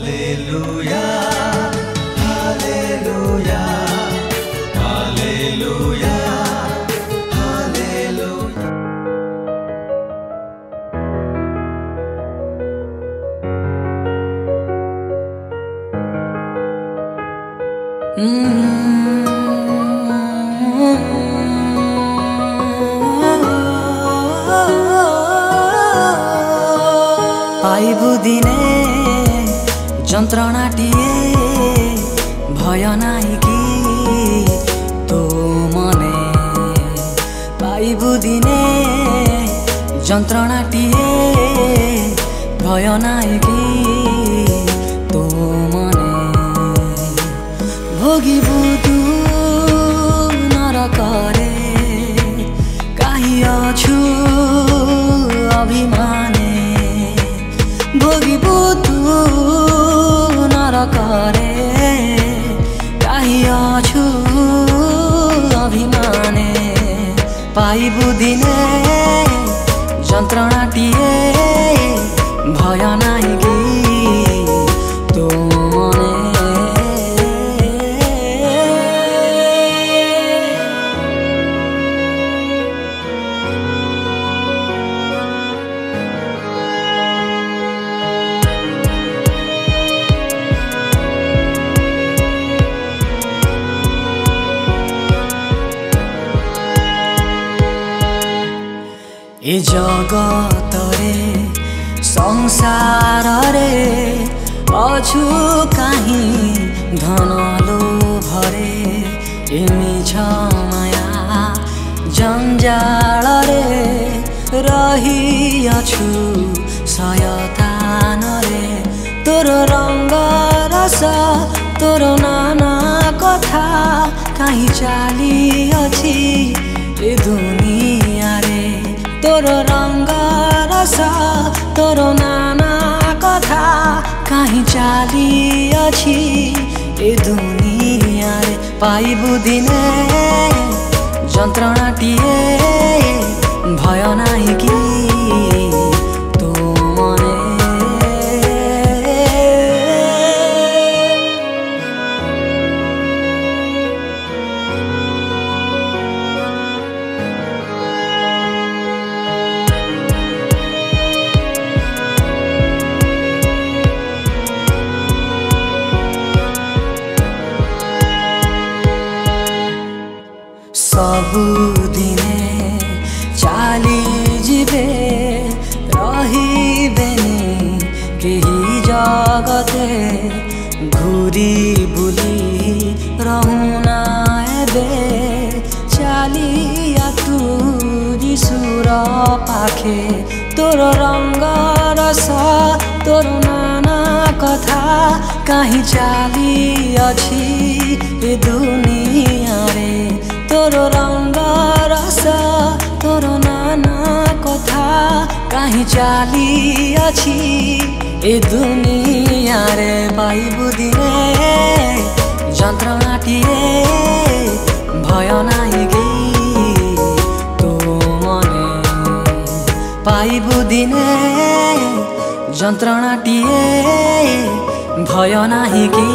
Hallelujah, hallelujah, hallelujah, hallelujah. पाइबु दिने যন্ত্রণাটিয়ে ভয় নাই কি তো মনে পাইবু দিনে যন্ত্রণাটিয়ে ভয় নাই কি তো মনে ভোগিবু তু নরকরে কাহি অছু অভিমানে ভোগিবু তু নরকরে কাহি অছু অভিমানে পাইবু দিনে যন্ত্রণাটিয়ে ভয় নাই কি তো মনে ए जगतरे संसार रे अछु काहीं धन लोभरे एमी छ माया जंजाल रे रही अछु सयतान रे तोर रंग रस तोर नाना कथा काहीं चाली अछि ए दुनिया रे तोर रंग रस तोर नाना कथा काहीं चाली अछि ए दुनिया रे पाइबु दिने যন্ত্রণাটিয়ে ভয় নাই কি তো মনে सबुदिने चाली जिबे रहिबेनी केही जगते घुरी बुली रहुना एबे चालिया तू जिसुर पाखे तोर रंग रस तोर नाना कथा काहीं चाली अछि ए दुनिया रे तोर रंग रस तोर नाना कथा काहीं चाली अछि ए दुनिया रे पाइबु दिने যন্ত্রণাটিয়ে ভয় নাই কি তো মনে পাইবু দিনে যন্ত্রণাটিয়ে ভয় নাই কি